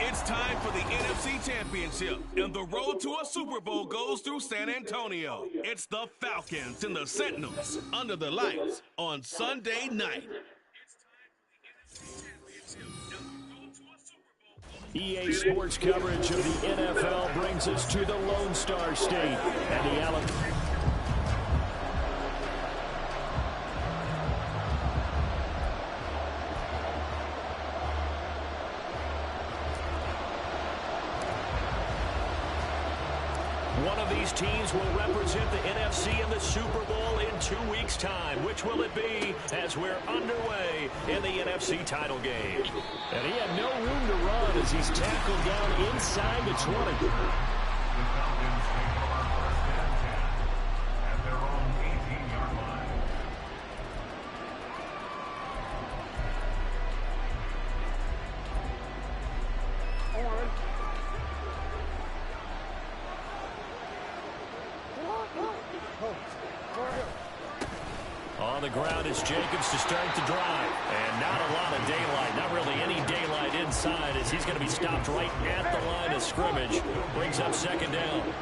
It's time for the NFC Championship, and the road to a Super Bowl goes through San Antonio. It's the Falcons and the Sentinels under the lights on Sunday night. EA Sports coverage of the NFL brings us to the Lone Star State and the Allen. One of these teams will represent the NFC in the Super Bowl in 2 weeks' time. Which will it be as we're underway in the NFC title game? And he had no room to run as he's tackled down inside the 20. On the ground is Jacobs to start the drive. And not a lot of daylight. Not really any daylight inside as he's going to be stopped right at the line of scrimmage. Brings up second down.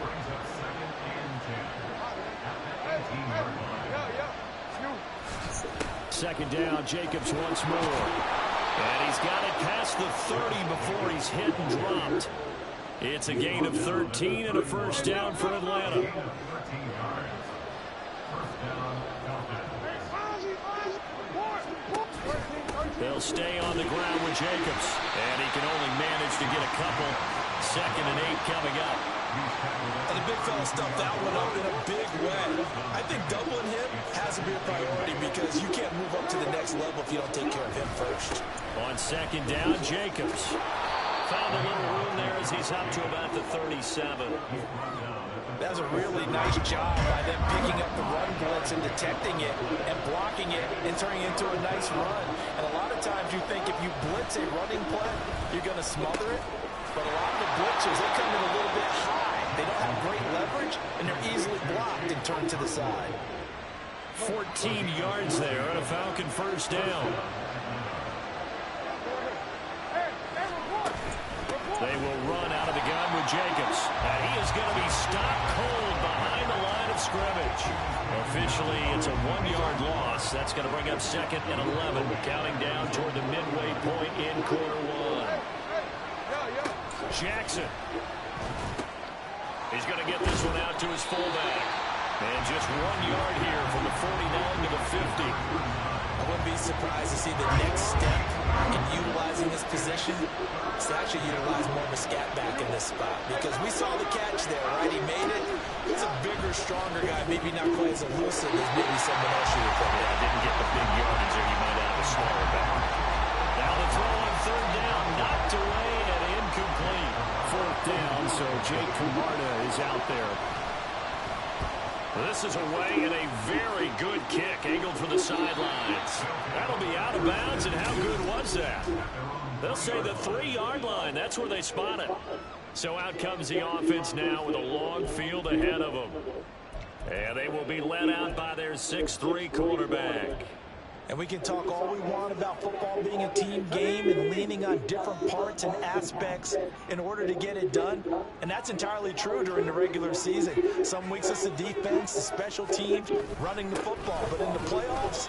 Second down, Jacobs once more. And he's got it past the 30 before he's hit and dropped. It's a gain of 13 and a first down for Atlanta. They'll stay on the ground with Jacobs. And he can only manage to get a couple. 2nd and 8 coming up. And the big fella stuffed that one up in a big way. I think doubling him has to be a priority because you can't move up to the next level if you don't take care of him first. On 2nd down, Jacobs. Found a little room there as he's up to about the 37. That was a really nice job by them picking up the run blitz and detecting it and blocking it and turning it into a nice run. And a lot of times you think if you blitz a running play, you're going to smother it. But a lot of the blitzers, they come in a little bit high. They don't have great leverage, and they're easily blocked and turned to the side. 14 yards there on a Falcon first down. They will run out of the gun with Jacobs. And he is going to be stopped cold behind the line of scrimmage. Officially, it's a 1-yard loss. That's going to bring up 2nd and 11, counting down toward the midway point in quarter 1. Jackson. He's going to get this one out to his fullback. And just 1 yard here from the 49 to the 50. I wouldn't be surprised to see the next step in utilizing this position. It's to actually utilize more of a scat back in this spot because we saw the catch there, right? He made it. He's a bigger, stronger guy, maybe not quite as elusive as maybe someone else you would put there. Didn't get the big yardage there. You might have a smaller back. Now the throw on 3rd down, knocked away and incomplete. 4th down, so Jake Camarda is out there. This is away and a very good kick angled for the sidelines. That'll be out of bounds, and how good was that? They'll say the 3-yard line. That's where they spot it. So out comes the offense now with a long field ahead of them. And they will be led out by their 6'3" quarterback. And we can talk all we want about football being a team game and leaning on different parts and aspects in order to get it done. And that's entirely true during the regular season. Some weeks it's the defense, the special teams, running the football. But in the playoffs,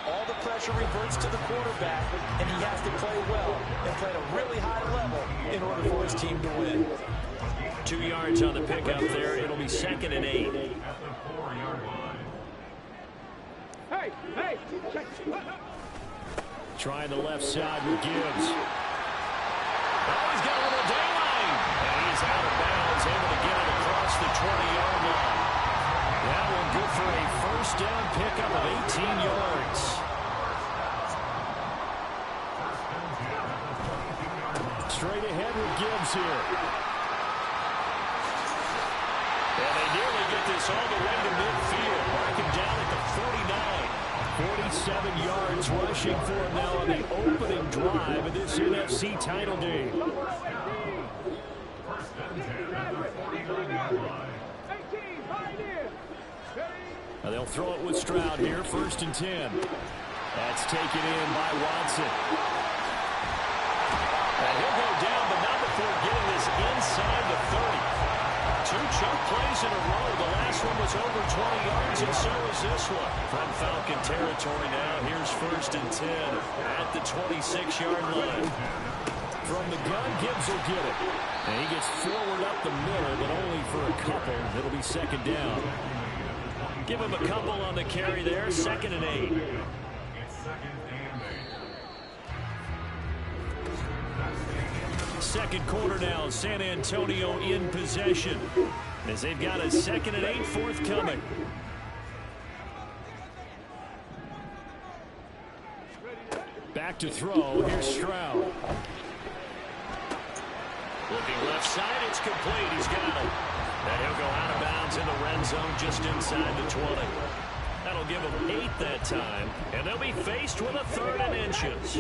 all the pressure reverts to the quarterback, and he has to play well and play at a really high level in order for his team to win. 2 yards on the pickup there. It'll be 2nd and 8. Hey! Trying the left side with Gibbs. Oh, he's got a little daylight. And he's out of bounds, able to get it across the 20-yard line. That one good for a first down pickup of 18 yards. straight ahead with Gibbs here. And they nearly get this all the way to midfield. Marking down at the 49. 47 yards rushing for him now on the opening drive of this NFC title game. Now they'll throw it with Stroud here, 1st and 10. That's taken in by Watson. And he'll go down, but not before getting this inside the 30. 2 chunk plays in a row. The last one was over 20 yards, and so is this one. From Falcon territory now, here's 1st and 10 at the 26-yard line. From the gun, Gibbs will get it. And he gets forward up the middle, but only for a couple. It'll be 2nd down. Give him a couple on the carry there, 2nd and 8. Second quarter now, San Antonio in possession as they've got a 2nd and 8 forthcoming. Back to throw, here's Stroud. Looking left side, it's complete, he's got it. And he'll go out of bounds in the red zone just inside the 20. That'll give them 8 that time, and they'll be faced with a 3rd and inches.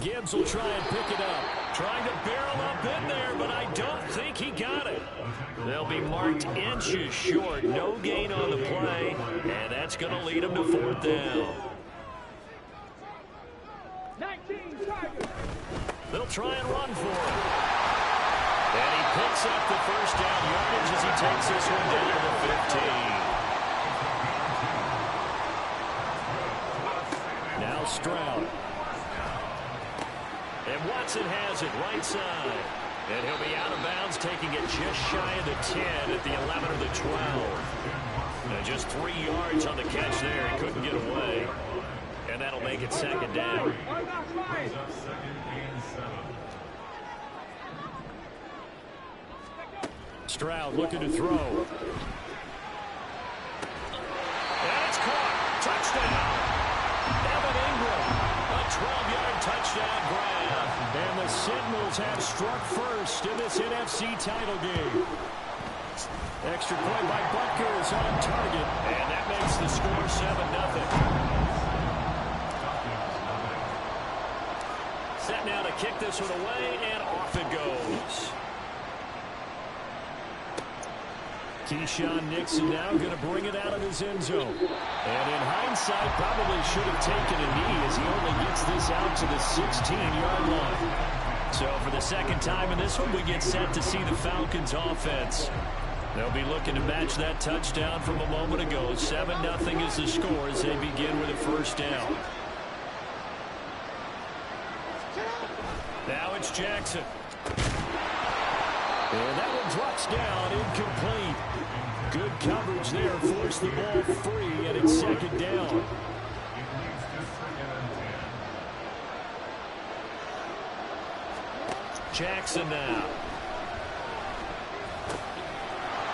Gibbs will try and pick it up. Trying to barrel up in there, but I don't think he got it. They'll be marked inches short. No gain on the play, and that's going to lead them to 4th down. 19 Tigers. They'll try and run for it. And he picks up the 1st down yardage as he takes this one down to the 15. Now Stroud. And Watson has it right side. And he'll be out of bounds, taking it just shy of the 10 at the 11 or the 12. And just 3 yards on the catch there. He couldn't get away. And that'll make it 2nd down. Stroud looking to throw. And it's caught. Touchdown. Evan Ingram. A 12-yard touchdown grab. And the Sentinels have struck first in this NFC title game. Extra point by Butker is on target. And that makes the score 7-0. Set now to kick this one away, and off it goes. Keyshawn Nixon now going to bring it out of his end zone. And in hindsight, probably should have taken a knee as he only gets this out to the 16-yard line. So for the 2nd time in this one, we get set to see the Falcons offense. They'll be looking to match that touchdown from a moment ago. 7-0 is the score as they begin with a 1st down. Now it's Jackson. And that one drops down, incomplete. Good coverage there, forced the ball free, and it's 2nd down. Jackson now.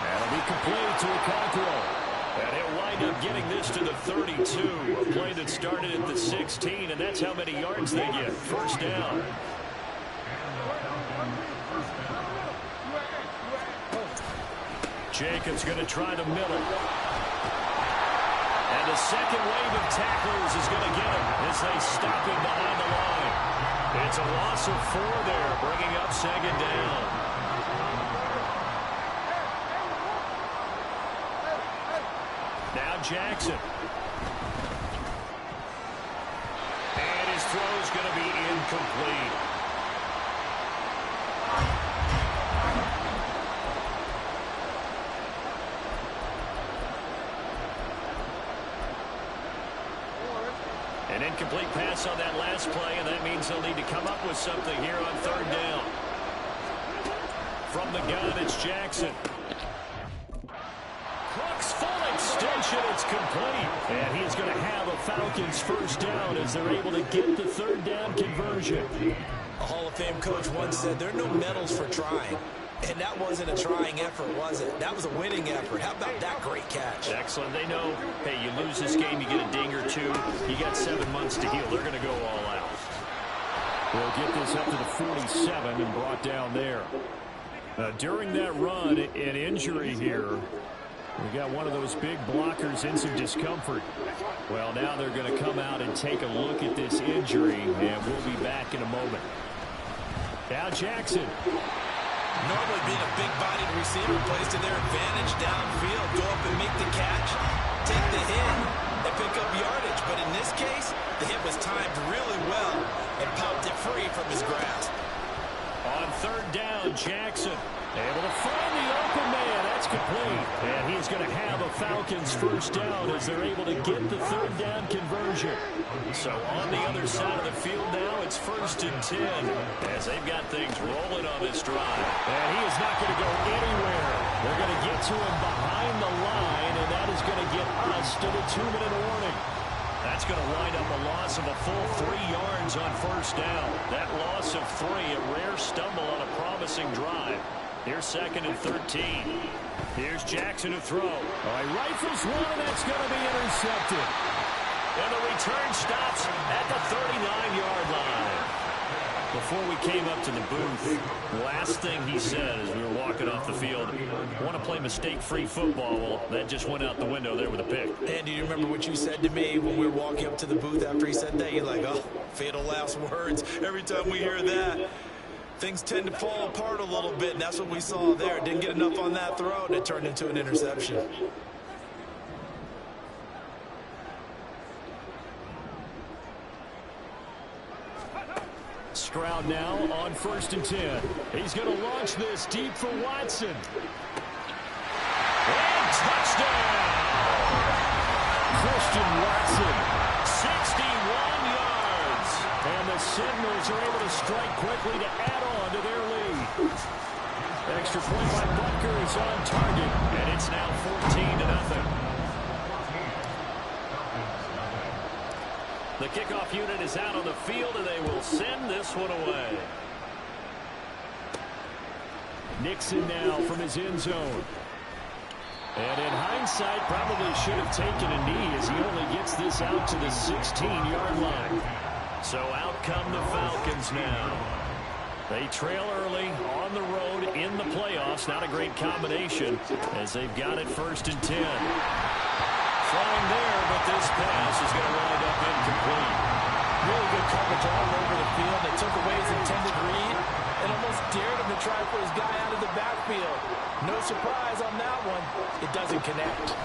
That'll be complete to Okonkwo. And he'll wind up getting this to the 32. A play that started at the 16, and that's how many yards they get. 1st down. Jacobs going to try the middle. And the 2nd wave of tacklers is going to get him as they stop him behind the line. It's a loss of 4 there, bringing up 2nd down. Now Jackson. And his throw's going to be incomplete. An incomplete pass on that last play, and that means they'll need to come up with something here on 3rd down. From the gun, it's Jackson. Clock's full extension, it's complete. And he is going to have a Falcons 1st down as they're able to get the 3rd down conversion. A Hall of Fame coach once said there are no medals for trying. And that wasn't a trying effort, was it? That was a winning effort. How about that great catch? Excellent. They know, hey, you lose this game, you get a ding or two. You got 7 months to heal. They're going to go all out. They'll get this up to the 47 and brought down there. During that run, an injury here. We got one of those big blockers in some discomfort. Well, now they're going to come out and take a look at this injury, and we'll be back in a moment. Now Jackson. Normally being a big-bodied receiver plays to their advantage downfield. Go up and make the catch, take the hit, and pick up yardage. But in this case, the hit was timed really well and popped it free from his grasp. On third down, Jackson able to find the open man. That's complete. And he's going to have a Falcons first down as they're able to get the third down conversion. So on the other side of the field now, it's 1st and 10 as they've got things rolling on this drive. And he is not going to go anywhere. They're going to get to him behind the line, and that is going to get us to the 2-minute warning. That's going to wind up a loss of a full 3 yards on first down. That loss of 3, a rare stumble on a promising drive. Here's 2nd and 13. Here's Jackson to throw. All right, rifles one, and that's going to be intercepted. And the return stops at the 39-yard line. Before we came up to the booth, the last thing he said as we were walking off the field, want to play mistake-free football. Well, that just went out the window there with a pick. And do you remember what you said to me when we were walking up to the booth after he said that? You're like, oh, fatal last words. Every time we hear that, things tend to fall apart a little bit, and that's what we saw there. Didn't get enough on that throw, and it turned into an interception. Stroud now on 1st and 10. He's going to launch this deep for Watson. And touchdown! Christian Watson. 61 yards. And the Sentinels are able to strike quickly to add on to their lead. Extra point by Butker is on target. And it's now 14-0. The kickoff unit is out on the field, and they will send this one away. Nixon now from his end zone. And in hindsight, probably should have taken a knee as he only gets this out to the 16-yard line. So out come the Falcons now. They trail early on the road in the playoffs. Not a great combination as they've got it 1st and 10. Flying there, but this pass is going to wind up incomplete. Really good coverage all over the field. They took away his intended read and almost dared him to try for his guy out of the backfield. No surprise on that one. It doesn't connect.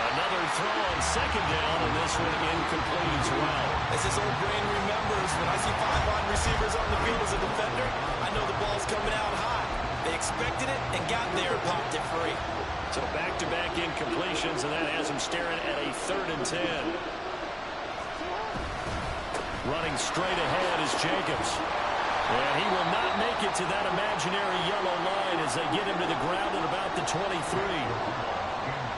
Another throw on 2nd down, and this one incomplete as well. As his old brain remembers, when I see 5 wide receivers on the field as a defender, I know the ball's coming out high. They expected it and got there and popped it free. So back-to-back incompletions, and that has him staring at a 3rd and 10. Running straight ahead is Jacobs. And he will not make it to that imaginary yellow line as they get him to the ground at about the 23.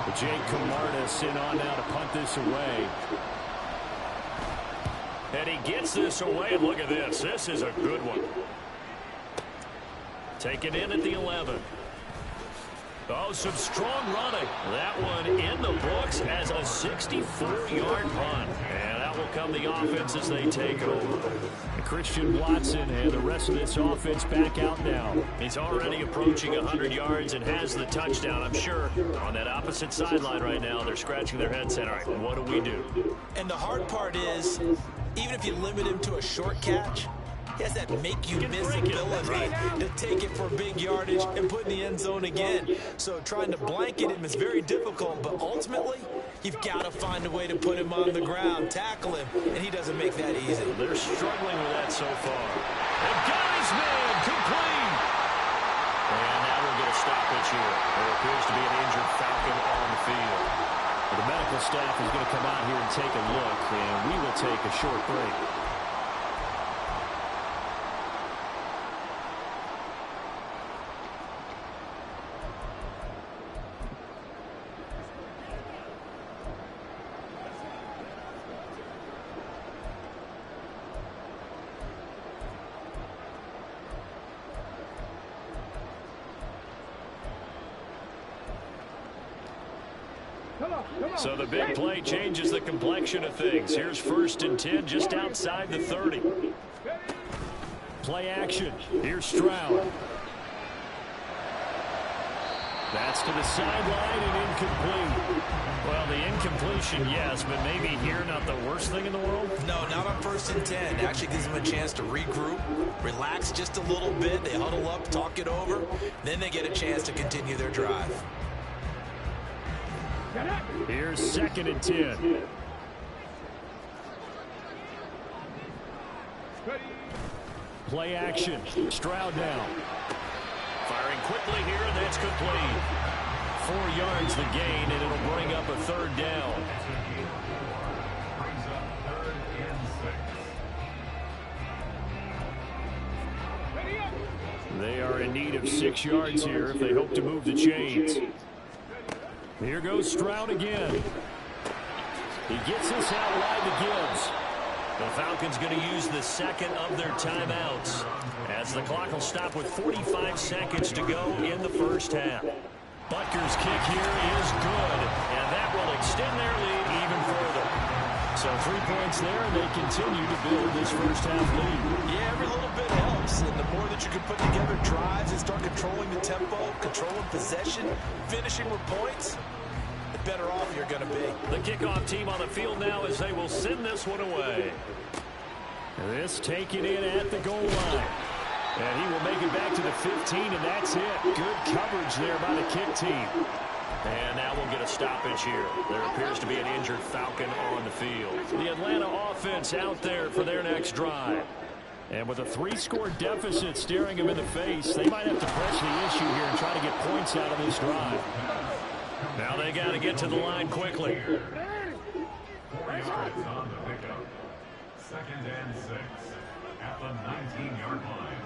But Jake Camardas in on now to punt this away. And he gets this away, and look at this. This is a good one. Taken in at the 11. Oh, some strong running. That one in the books as a 64-yard punt. And that will come the offense as they take over. Christian Watson and the rest of this offense back out now. He's already approaching 100 yards and has the touchdown. I'm sure on that opposite sideline right now, they're scratching their heads saying, all right, what do we do? And the hard part is, even if you limit him to a short catch, he has that make-you-miss ability to take it for big yardage and put in the end zone again. So trying to blanket him is very difficult, but ultimately, you've got to find a way to put him on the ground, tackle him, and he doesn't make that easy. They're struggling with that so far. And got his man complete. And now we'll get a stoppage here. There appears to be an injured Falcon on the field. The medical staff is going to come out here and take a look, and we will take a short break. So the big play changes the complexion of things. Here's 1st and 10 just outside the 30. Play action. Here's Stroud. That's to the sideline and incomplete. Well, the incompletion, yes, but maybe here not the worst thing in the world? No, not on 1st and 10. It actually gives them a chance to regroup, relax just a little bit. They huddle up, talk it over. Then they get a chance to continue their drive. Here's 2nd and 10. Play action. Stroud now. Firing quickly here, and that's complete. 4 yards the gain, and it'll bring up a 3rd down. They are in need of 6 yards here if they hope to move the chains. Here goes Stroud again. He gets this out wide to Gibbs. The Falcons going to use the 2nd of their timeouts as the clock will stop with 45 seconds to go in the 1st half. Butker's kick here is good, and that will extend their lead even further. So 3 points there, and they continue to build this 1st half lead. Yeah, every little bit helps, and the more that you can put together drives and start controlling the tempo, controlling possession, finishing with points, the better off you're going to be. The kickoff team on the field now as they will send this one away. This taken in at the goal line. And he will make it back to the 15, and that's it. Good coverage there by the kick team. And now we'll get a stoppage here. There appears to be an injured Falcon on the field. The Atlanta offense out there for their next drive. And with a 3-score deficit staring them in the face, they might have to press the issue here and try to get points out of this drive. Now they got to get to the line quickly. On the pickup. 2nd and 6 at the 19-yard line.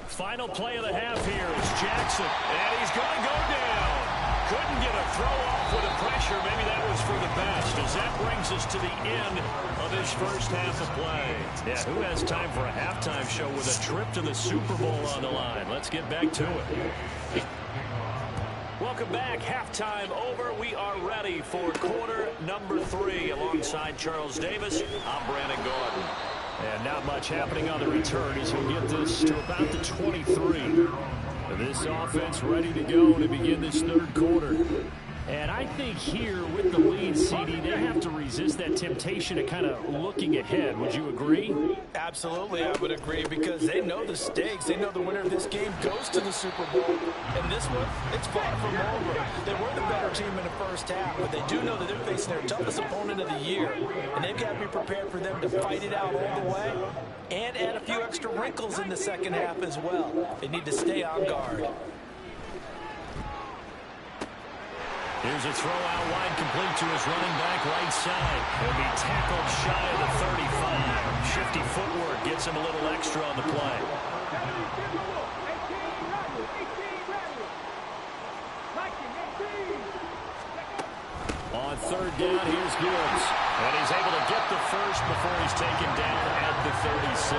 Final play of the half here is Jackson, and he's going to go down. Couldn't get a throw off with the pressure. Maybe that was for the best, as that brings us to the end of this 1st half of play. Yeah, who has time for a halftime show with a trip to the Super Bowl on the line? Let's get back to it. Welcome back. Halftime over. We are ready for quarter number 3. Alongside Charles Davis, I'm Brandon Gordon. And not much happening on the return as he'll get this to about the 23. This offense ready to go to begin this 3rd quarter. And I think here with the lead, CD, they have to resist that temptation of kind of looking ahead. Would you agree? Absolutely, I would agree, because they know the stakes. They know the winner of this game goes to the Super Bowl. And this one, it's far from over. They were the better team in the 1st half, but they do know that they're facing their toughest opponent of the year. And they've got to be prepared for them to fight it out all the way and add a few extra wrinkles in the 2nd half as well. They need to stay on guard. Here's a throw out wide, complete to his running back right side. He'll be tackled shy of the 35. Shifty footwork gets him a little extra on the play. On 3rd down, here's Gibbs. And he's able to get the first before he's taken down at the 36.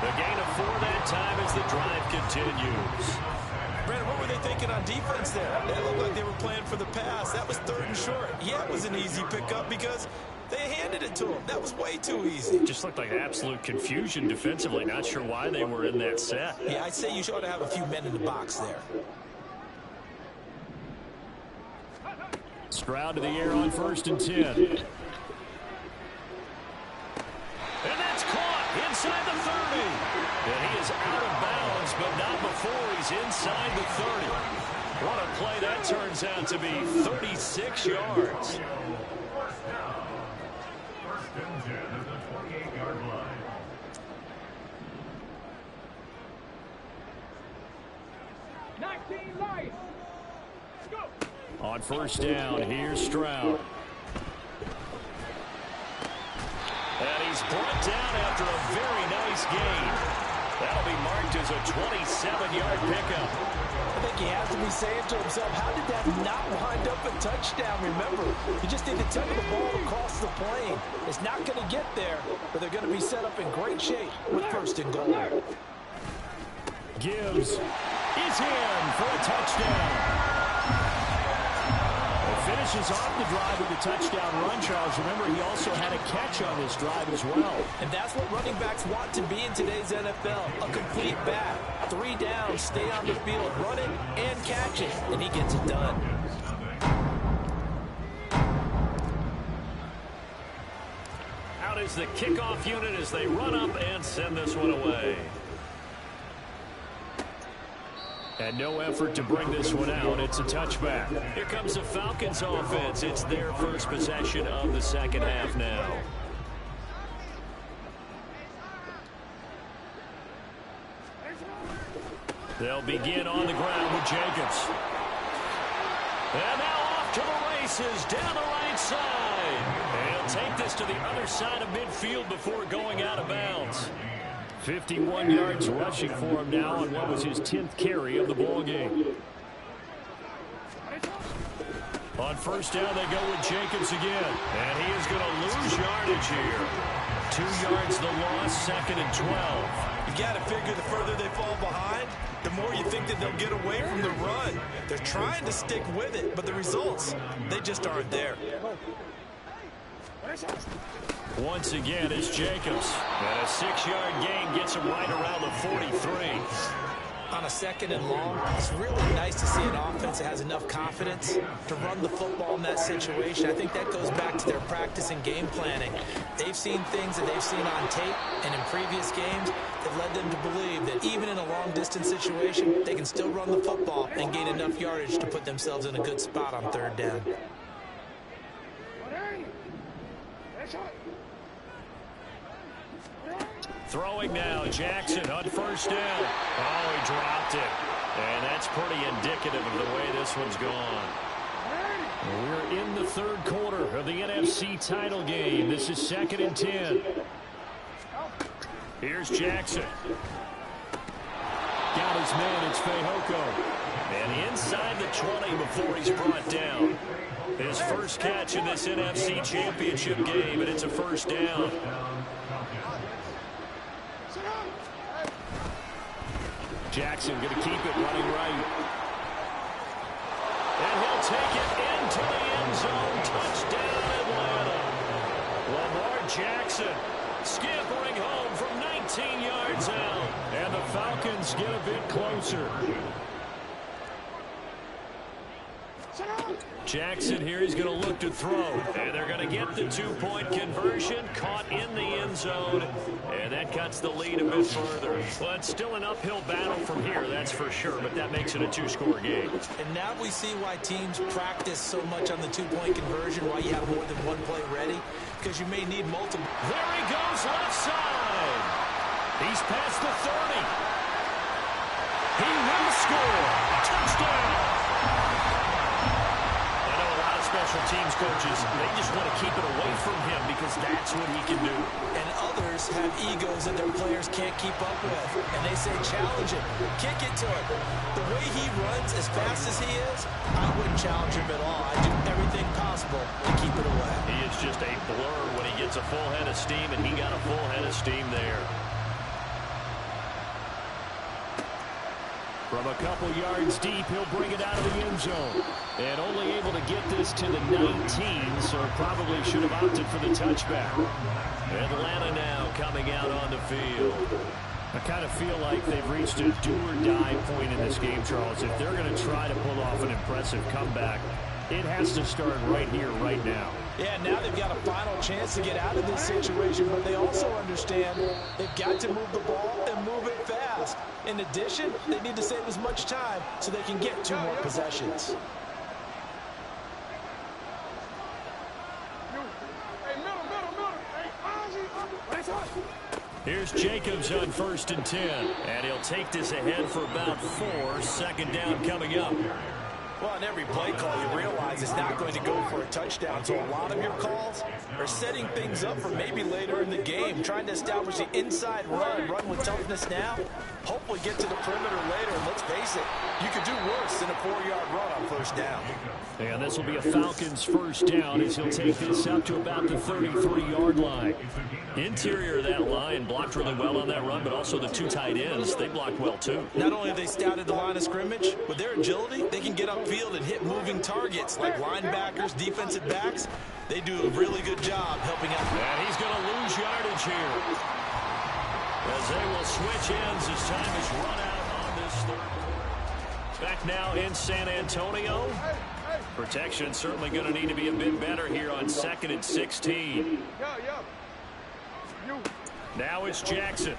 The gain of 4 that time as the drive continues. Brandon, what were they thinking on defense there? That looked like they were playing for the pass. That was 3rd and short. Yeah, it was an easy pickup because they handed it to him. That was way too easy. Just looked like absolute confusion defensively. Not sure why they were in that set. Yeah, I'd say you ought to have a few men in the box there. Stroud to the air on 1st and 10. And that's caught inside the 30. And he is out of bounds, but not before he's inside the 30. What a play that turns out to be. 36 yards. 1st down. 1st and 10 at the 28-yard line. On 1st down, here's Stroud. And he's brought down after a very nice gain. That'll be marked as a 27-yard pickup. I think he has to be saying to himself, how did that not wind up a touchdown? Remember, you just need to tug the ball across the plane. It's not going to get there, but they're going to be set up in great shape with first and goal. Gibbs is in for a touchdown. Finishes off the drive with a touchdown run, Charles. Remember, he also had a catch on this drive as well. And that's what running backs want to be in today's NFL, a complete back. 3 downs, stay on the field, run it and catch it, and he gets it done. Out is the kickoff unit as they run up and send this one away. And no effort to bring this one out. It's a touchback. Here comes the Falcons offense. It's their first possession of the second half now. They'll begin on the ground with Jacobs. And now off to the races down the right side. And he'll take this to the other side of midfield before going out of bounds. 51 yards rushing for him now on what was his 10th carry of the ball game. On first down, they go with Jacobs again. And he is going to lose yardage here. 2 yards the loss, 2nd and 12. You got to figure the further they fall behind, the more you think that they'll get away from the run. They're trying to stick with it, but the results, they just aren't there. Once again, it's Jacobs. And a 6-yard gain gets him right around the 43. On a 2nd and long, it's really nice to see an offense that has enough confidence to run the football in that situation. I think that goes back to their practice and game planning. They've seen things that they've seen on tape and in previous games that led them to believe that even in a long-distance situation, they can still run the football and gain enough yardage to put themselves in a good spot on 3rd down. Throwing now, Jackson on first down. Oh, he dropped it. And that's pretty indicative of the way this one's gone. We're in the 3rd quarter of the NFC title game. This is 2nd and 10. Here's Jackson. Got his man, it's Fehoko. And inside the 20 before he's brought down. His first catch in this NFC championship game, and it's a first down. Jackson going to keep it running right. And he'll take it into the end zone. Touchdown, Atlanta. Lamar Jackson scampering home from 19 yards out. And the Falcons get a bit closer. Jackson here is going to look to throw. And they're going to get the 2-point conversion. Caught in the end zone. And that cuts the lead a bit further. Well, it's still an uphill battle from here, that's for sure. But that makes it a 2-score game. And now we see why teams practice so much on the 2-point conversion, why you have more than one play ready. Because you may need multiple. There he goes left side. He's past the 30. He will score. Touchdown. Special teams coaches, they just want to keep it away from him because that's what he can do. And others have egos that their players can't keep up with. And they say, challenge him, kick it to him. The way he runs as fast as he is, I wouldn't challenge him at all. I'd do everything possible to keep it away. He is just a blur when he gets a full head of steam, and he got a full head of steam there. From a couple yards deep, he'll bring it out of the end zone. And only able to get this to the 19, so probably should have opted for the touchback. Atlanta now coming out on the field. I kind of feel like they've reached a do-or-die point in this game, Charles. If they're going to try to pull off an impressive comeback, it has to start right here, right now. Yeah, now they've got a final chance to get out of this situation, but they also understand they've got to move the ball and move it fast. In addition, they need to save as much time so they can get 2 more possessions. Here's Jacobs on 1st and 10, and he'll take this ahead for about 4. 2nd down coming up. Well, on every play call, you realize it's not going to go for a touchdown. So a lot of your calls, are setting things up for maybe later in the game, trying to establish the inside run with toughness now, hopefully get to the perimeter later, and let's face it, you could do worse than a 4-yard run on first down. And this will be a Falcons first down as he'll take this up to about the 33-yard line. Interior of that line blocked really well on that run, but also the two tight ends, they blocked well too. Not only have they scouted the line of scrimmage, with their agility, they can get upfield and hit moving targets like linebackers, defensive backs. They do a really good job helping out. And he's going to lose yardage here, as they will switch ends as time is run out on this third quarter. Back now in San Antonio. Protection certainly going to need to be a bit better here on 2nd and 16. Now it's Jackson.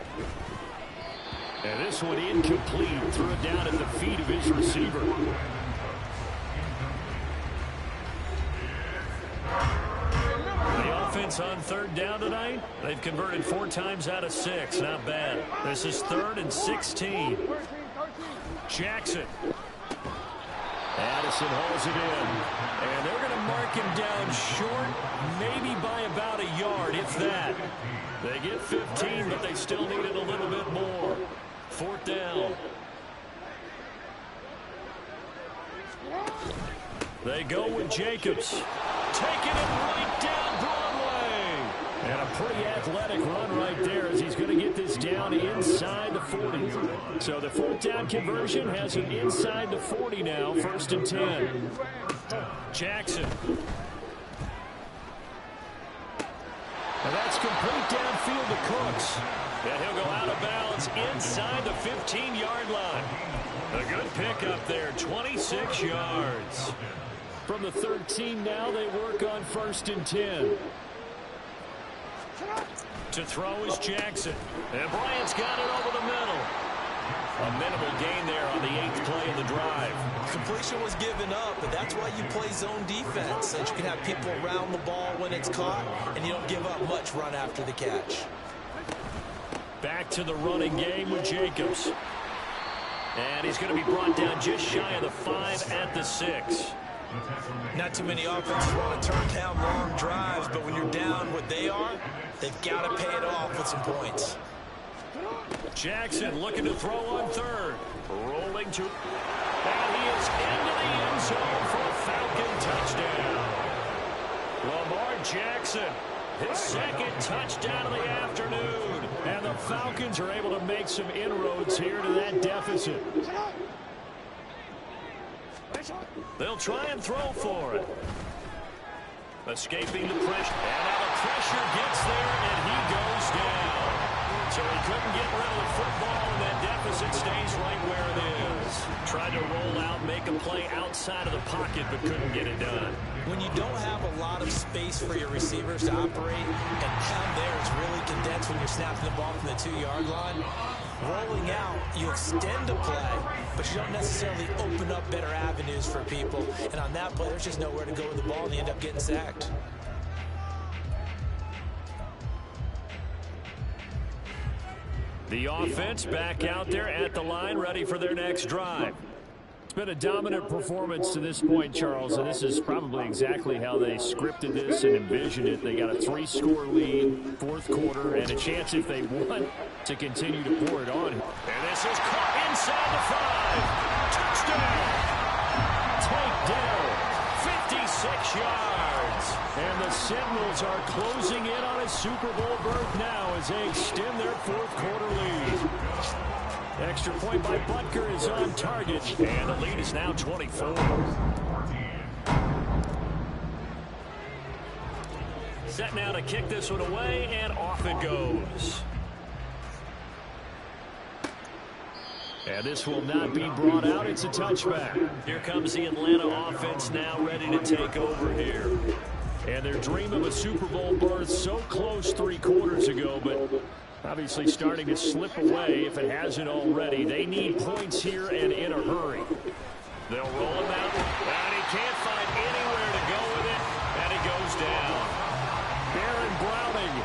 And this one incomplete. Threw it down at the feet of his receiver. The offense on 3rd down tonight, they've converted 4 times out of 6. Not bad. This is 3rd and 16. Jackson. Addison hauls it in. And they're going to mark him down short, maybe by about a yard, if that. They get 15, but they still need it a little bit more. 4th down. They go with Jacobs. Taking it right down Broadway. And a pretty athletic run right there as he's going to get this down inside the 40. So the 4th down conversion has him inside the 40 now, 1st and 10. Jackson. And that's complete downfield to Cooks. And he'll go out of bounds inside the 15-yard line. A good pickup there, 26 yards. From the 13 now, they work on 1st and 10. To throw is Jackson. And Bryant's got it over the middle. A minimal gain there on the 8th play of the drive. Completion was given up, but that's why you play zone defense, so that you can have people around the ball when it's caught, and you don't give up much run after the catch. Back to the running game with Jacobs. And he's going to be brought down just shy of the 5 at the 6. Not too many offenses want to turn down long drives, but when you're down what they are, they've got to pay it off with some points. Jackson looking to throw on 3rd. Rolling to... And he is into the end zone for a Falcon touchdown. Lamar Jackson, his 2nd touchdown of the afternoon. And the Falcons are able to make some inroads here to that deficit. They'll try and throw for it. Escaping the pressure. And now the pressure gets there, and he goes down. So he couldn't get rid of the football, and that deficit stays right where it is. Tried to roll out, make a play outside of the pocket, but couldn't get it done. When you don't have a lot of space for your receivers to operate, and down there it's really condensed when you're snapping the ball from the 2-yard line, rolling out, you extend a play, but you don't necessarily open up better avenues for people. And on that play, there's just nowhere to go with the ball, and you end up getting sacked. The offense back out there at the line, ready for their next drive. It's been a dominant performance to this point, Charles, and this is probably exactly how they scripted this and envisioned it. They got a 3-score lead, 4th quarter, and a chance, if they want, to continue to pour it on. And this is caught inside the 5. Touchdown! Takedown! 56 yards. And the Sentinels are closing in on a Super Bowl berth now as they extend their 4th quarter lead. Extra point by Butker is on target, and the lead is now 24. Set now to kick this one away, and off it goes. And this will not be brought out. It's a touchback. Here comes the Atlanta offense now ready to take over here. And their dream of a Super Bowl berth so close 3 quarters ago, but obviously starting to slip away if it hasn't already. They need points here and in a hurry. They'll roll him out, and he can't find anywhere to go with it, and he goes down. Baron Browning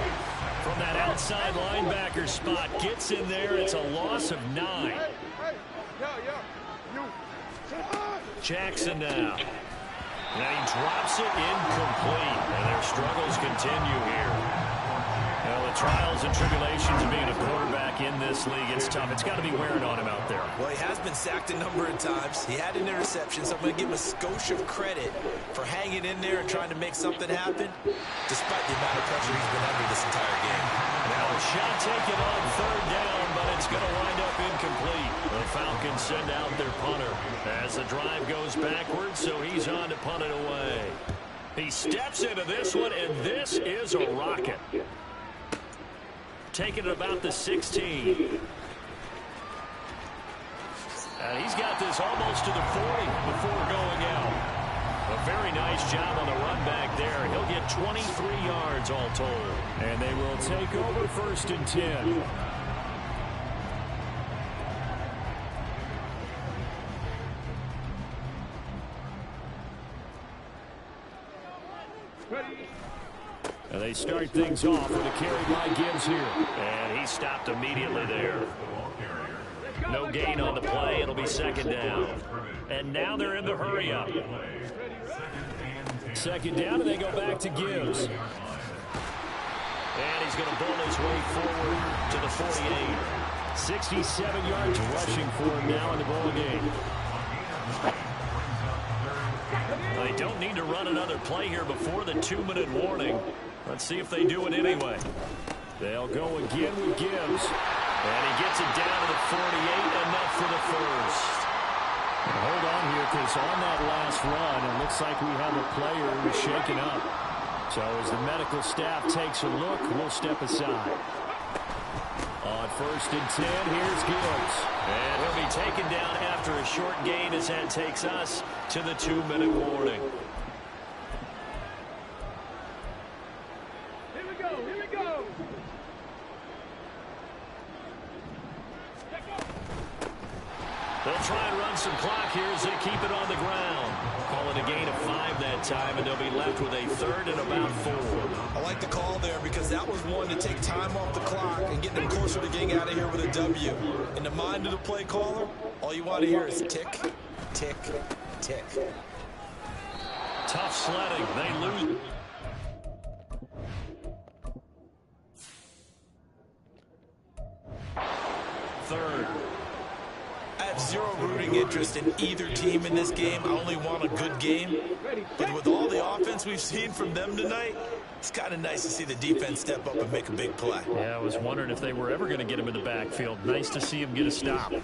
from that outside linebacker spot gets in there. It's a loss of 9. Jackson now. And he drops it incomplete. And their struggles continue here. Well, the trials and tribulations of being a quarterback in this league, it's tough. It's got to be wearing on him out there. Well, he has been sacked a number of times. He had an interception, so I'm going to give him a skosh of credit for hanging in there and trying to make something happen, despite the amount of pressure he's been under this entire game. Now a shot taken on third down, but it's going to wind up incomplete. The Falcons send out their punter as the drive goes backwards, so he's on to punt it away. He steps into this one, and this is a rocket. Taking it about the 16. And he's got this almost to the 40 before going out. A very nice job on the run back there. He'll get 23 yards all told. And they will take over 1st and 10. And they start things off with a carry by Gibbs here. And he stopped immediately there. No gain on the play. It'll be 2nd down. And now they're in the hurry-up. 2nd down, and they go back to Gibbs. And he's going to bull his way forward to the 48. 67 yards rushing for him now in the ball game. They don't need to run another play here before the 2-minute warning. Let's see if they do it anyway. They'll go again with Gibbs. And he gets it down to the 48, enough for the first. And hold on here, because on that last run, it looks like we have a player who's shaken up. So as the medical staff takes a look, we'll step aside. On 1st and 10, here's Gibbs. And he'll be taken down after a short gain as that takes us to the 2-minute warning. Here we go, here we go. They'll try and run some clock here as they keep it on the ground. Call it a gain of 5 that time, and they'll be left with a 3rd and about 4. I like the call there because that was one to take time off the clock and get them closer to getting out of here with a W. In the mind of the play caller, all you want to hear is tick, tick, tick. Tough sledding. They lose. Third. I have zero rooting interest in either team in this game. I only want a good game. But with all the offense we've seen from them tonight, it's kind of nice to see the defense step up and make a big play. Yeah, I was wondering if they were ever going to get him in the backfield. Nice to see him get a stop. Now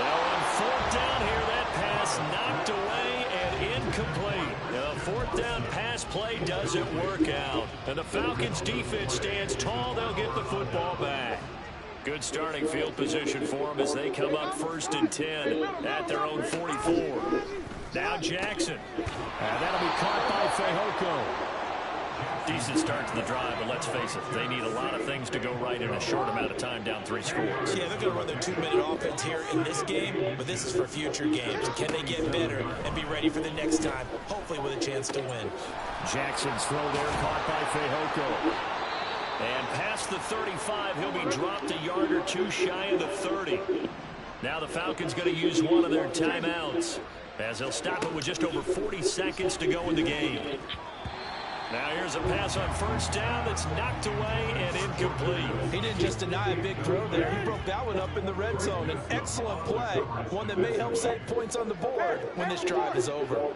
on 4th down here, that pass knocked away and incomplete. The 4th down pass play doesn't work out. And the Falcons defense stands tall. They'll get the football back. Good starting field position for them as they come up 1st and 10 at their own 44. Now Jackson. And that'll be caught by Fehoko. Decent start to the drive, but let's face it, they need a lot of things to go right in a short amount of time, down 3 scores. Yeah, they're going to run their 2-minute offense here in this game, but this is for future games. Can they get better and be ready for the next time, hopefully with a chance to win? Jackson's throw there caught by Fehoko. And past the 35, he'll be dropped a yard or 2 shy of the 30. Now the Falcons going to use one of their timeouts as they'll stop it with just over 40 seconds to go in the game. Now here's a pass on 1st down that's knocked away and incomplete. He didn't just deny a big throw there. He broke that one up in the red zone. An excellent play, one that may help save points on the board when this drive is over.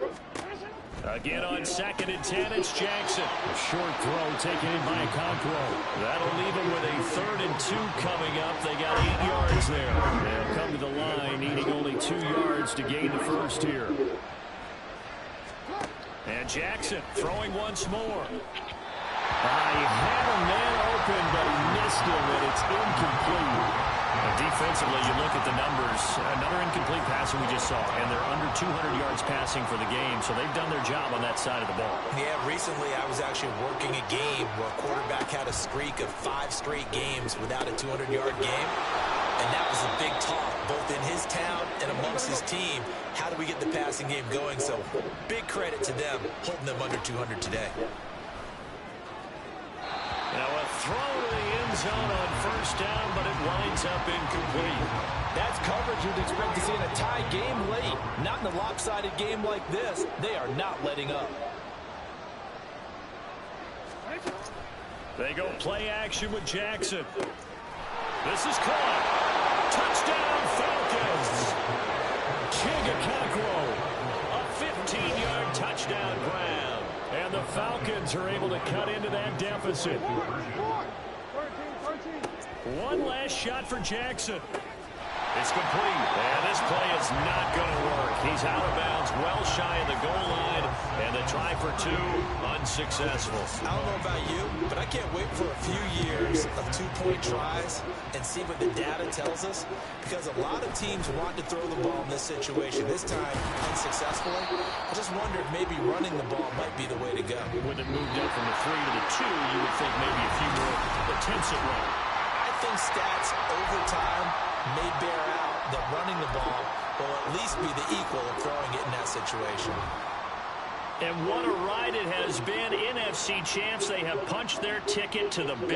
Again on 2nd and 10, it's Jackson. A short throw taken in by Conquo. That'll leave him with a 3rd and 2 coming up. They got 8 yards there. They'll come to the line, needing only 2 yards to gain the first here. And Jackson throwing once more. He had a man open, but he missed him, and it's incomplete. Defensively, you look at the numbers. Another incomplete passer we just saw, and they're under 200 yards passing for the game, so they've done their job on that side of the ball. Yeah, recently I was actually working a game where a quarterback had a streak of 5 straight games without a 200-yard game, and that was a big talk, both in his town and amongst his team. How do we get the passing game going? So big credit to them, holding them under 200 today. Now a throw to the end end zone on first down, but it winds up incomplete. That's coverage you'd expect to see in a tie game late. Not in a lopsided game like this. They are not letting up. They go play action with Jackson. This is caught. Touchdown, Falcons. Chigakakro. A 15-yard touchdown grab. And the Falcons are able to cut into that deficit. One last shot for Jackson. It's complete. And this play is not going to work. He's out of bounds, well shy of the goal line. And the try for two, unsuccessful. I don't know about you, but I can't wait for a few years of two-point tries and see what the data tells us. Because a lot of teams want to throw the ball in this situation. This time, unsuccessfully. I just wonder if maybe running the ball might be the way to go. When it moved up from the 3 to the 2, you would think maybe a few more attempts at running. I think stats over time may bear out that running the ball will at least be the equal of throwing it in that situation. And what a ride it has been. NFC champs, they have punched their ticket to the big